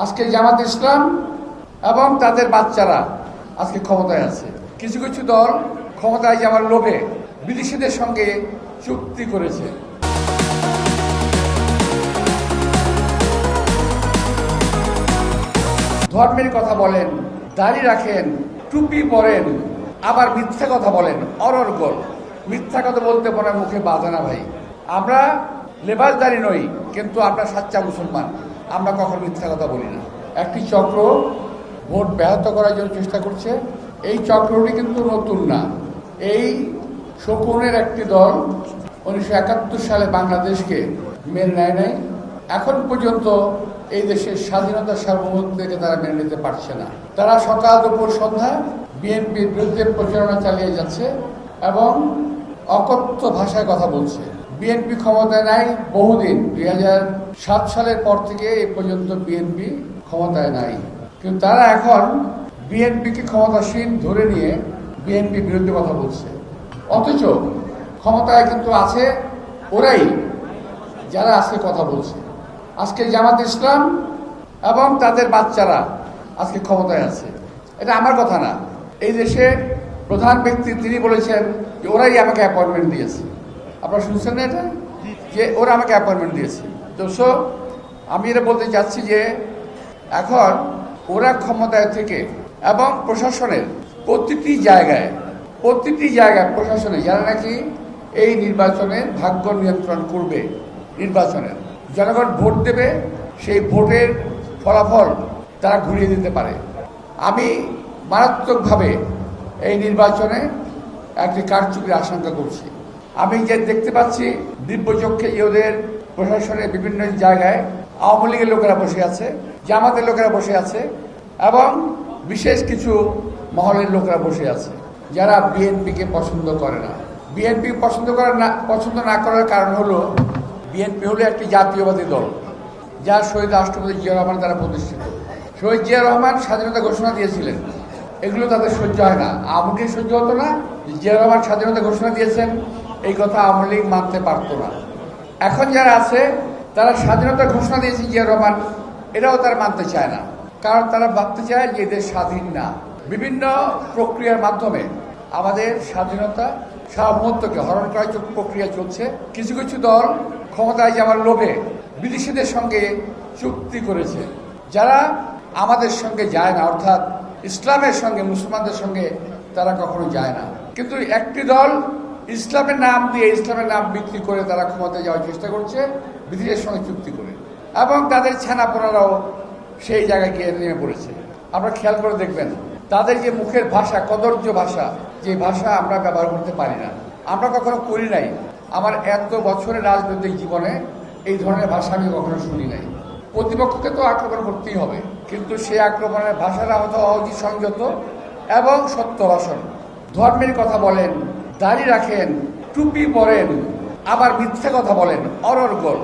আজকে জামাত ইসলাম এবং তাদের বাচ্চারা আজকে ক্ষমতায় আছে। কিছু কিছু দল ক্ষমতায় যাওয়ার লোভে বিদেশিদের সঙ্গে চুক্তি করেছে। ধর্মের কথা বলেন, দাড়ি রাখেন, টুপি পরেন, আবার মিথ্যা কথা বলেন অনর্গল। মিথ্যা কথা বলতে পরে মুখে বাধে না ভাই। আমরা লেবাসদারি নই, কিন্তু আমরা সাচ্চা মুসলমান। আমরা কখনো মিথ্যা কথা বলি না। একটি চক্র ভোট ব্যাহত করার জন্য চেষ্টা করছে। এই চক্রটি কিন্তু নতুন না। এই শকুনের একটি দল 1971 সালে বাংলাদেশকে মেনে নেয় নাই। এখন পর্যন্ত এই দেশের স্বাধীনতা সার্বভৌমত্বকে তারা মেনে নিতে পারছে না। তারা সকাল দুপুর সন্ধ্যা বিএনপির বিরুদ্ধে প্রচারণা চালিয়ে যাচ্ছে এবং অকথ্য ভাষায় কথা বলছে। বিএনপি ক্ষমতায় নাই বহুদিন, 2007 সালের পর থেকে এই পর্যন্ত বিএনপি ক্ষমতায় নাই। কিন্তু তারা এখন বিএনপিকে ক্ষমতাসীন ধরে নিয়ে বিএনপির বিরুদ্ধে কথা বলছে। অথচ ক্ষমতায় কিন্তু আছে ওরাই যারা আজকে কথা বলছে। আজকে জামাত ইসলাম এবং তাদের বাচ্চারা আজকে ক্ষমতায় আছে। এটা আমার কথা না। এই দেশে প্রধান ব্যক্তি তিনি বলেছেন যে ওরাই আমাকে অ্যাপয়েন্টমেন্ট দিয়েছে। আপনারা শুনছেন না এটা, যে ওরা আমাকে অ্যাপয়েন্টমেন্ট দিয়েছে। তো আমি এটা বলতে চাচ্ছি যে এখন ওরা ক্ষমতায় থেকে এবং প্রশাসনের প্রতিটি জায়গায় প্রশাসনে যারা নাকি এই নির্বাচনের ভাগ্য নিয়ন্ত্রণ করবে, নির্বাচনের জনগণ ভোট দেবে, সেই ভোটের ফলাফল তারা ঘুরিয়ে দিতে পারে। আমি মারাত্মকভাবে এই নির্বাচনে একটি কারচুপির আশঙ্কা করছি। আমি যে দেখতে পাচ্ছি দিব্যচক্ষে ওদের প্রশাসনের বিভিন্ন জায়গায় আওয়ামী লীগের লোকেরা বসে আছে, জামাতের লোকেরা বসে আছে এবং বিশেষ কিছু মহলের লোকেরা বসে আছে যারা বিএনপিকে পছন্দ করে না। বিএনপি পছন্দ না করার কারণ হলো বিএনপি হলো একটি জাতীয়বাদী দল, যা শহীদ রাষ্ট্রপতি জিয়া রহমান দ্বারা প্রতিষ্ঠিত। শহীদ জিয়া রহমান স্বাধীনতা ঘোষণা দিয়েছিলেন, এগুলো তাদের সহ্য হয় না। আওয়ামী লীগ সহ্য হতো না। জিয়া রহমান স্বাধীনতা ঘোষণা দিয়েছেন, এই কথা আওয়ামী লীগ মানতে পারতো না। এখন যারা আছে তারা স্বাধীনতা ঘোষণা দিয়েছে জিয়া রহমান, এটাও তারা মানতে চায় না। কারণ তারা ভাবতে চায় যে এদের স্বাধীন না। বিভিন্ন প্রক্রিয়ার মাধ্যমে আমাদের স্বাধীনতা সার্বভৌমত্বকে হরণ করার প্রক্রিয়া চলছে। কিছু কিছু দল ক্ষমতায় যাওয়ার লোভে বিদেশিদের সঙ্গে চুক্তি করেছে, যারা আমাদের সঙ্গে যায় না, অর্থাৎ ইসলামের সঙ্গে, মুসলমানদের সঙ্গে তারা কখনো যায় না। কিন্তু একটি দল ইসলামের নাম দিয়ে, ইসলামের নাম বিক্রি করে তারা ক্ষমতায় যাওয়ার চেষ্টা করছে বিদেশের সঙ্গে চুক্তি করে, এবং তাদের ছানাপোনারাও সেই জায়গায় গিয়ে নেমে পড়েছে। আপনারা খেয়াল করে দেখবেন তাদের যে মুখের ভাষা, কদর্য ভাষা, যে ভাষা আমরা ব্যবহার করতে পারি না, আমরা কখনো করি নাই। আমার এত বছরের রাজনৈতিক জীবনে এই ধরনের ভাষা আমি কখনো শুনি নাই। প্রতিপক্ষকে তো আক্রমণ করতেই হবে, কিন্তু সেই আক্রমণের ভাষাটা হয়তো অতি সংযত এবং সত্য ভাষণ। ধর্মের কথা বলেন, দাড়ি রাখেন, টুপি পরেন, আবার মিথ্যা কথা বলেন অনর্গল।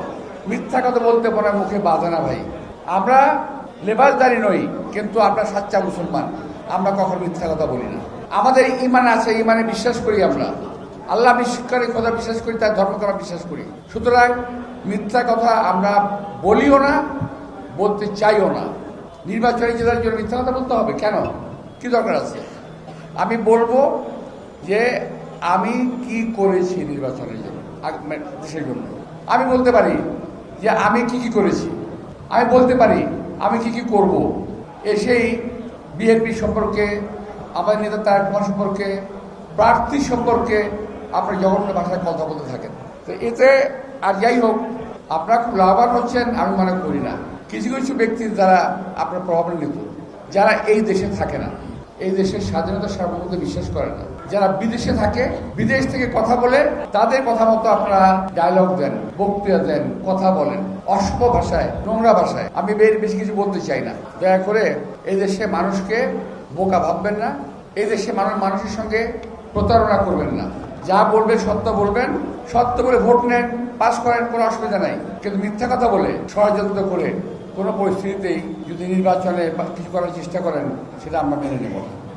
মিথ্যা কথা বলতে পরে মুখে বাধে না ভাই। আমরা লেবাসদারি নই, কিন্তু আমরা সাচ্চা মুসলমান। আমরা কখনো মিথ্যা কথা বলি না। আমাদের ইমান আছে, ইমানে বিশ্বাস করি। আমরা আল্লাহ কথা বিশ্বাস করি, তার ধর্ম করা বিশ্বাস করি। সুতরাং মিথ্যা কথা আমরা বলিও না, বলতে চাইও না। নির্বাচনী জেতার জন্য মিথ্যা কথা বলতে হবে কেন? কি দরকার আছে? আমি বলবো যে আমি কি করেছি নির্বাচনের জন্য, দেশের জন্য। আমি বলতে পারি যে আমি কি করেছি, আমি বলতে পারি আমি কি করব। এসেই বিএনপি সম্পর্কে, আমাদের নেতা তারেক রহমান সম্পর্কে, প্রার্থী সম্পর্কে আপনার জঘন্য ভাষায় কথা বলতে থাকেন। তো এতে আর যাই হোক, আপনারা খুব লাভবান হচ্ছেন আমি মনে করি না। কিছু কিছু ব্যক্তির দ্বারা আপনার প্রভাবান্বিত, যারা এই দেশে থাকে না, এই দেশের স্বাধীনতা সার্বভৌমত্বে বিশ্বাস করে না, যারা বিদেশে থাকে, বিদেশ থেকে কথা বলে, তাদের কথা মতো আপনারা ডায়লগ দেন, বক্তৃতা দেন, কথা বলেন অসভ্য ভাষায়, নোংরা ভাষায়। আমি বেশি কিছু বলতে চাই না। দয়া করে এই দেশে মানুষকে বোকা ভাববেন না, এই দেশে মানুষের সঙ্গে প্রতারণা করবেন না। যা বলবেন সত্য বলবেন, সত্য বলে ভোট নেন, পাস করেন, কোনো অসুবিধা নাই। কিন্তু মিথ্যা কথা বলে, ষড়যন্ত্র করে কোনো পরিস্থিতিতেই যদি নির্বাচনে কিছু করার চেষ্টা করেন, সেটা আমরা মেনে নেব না।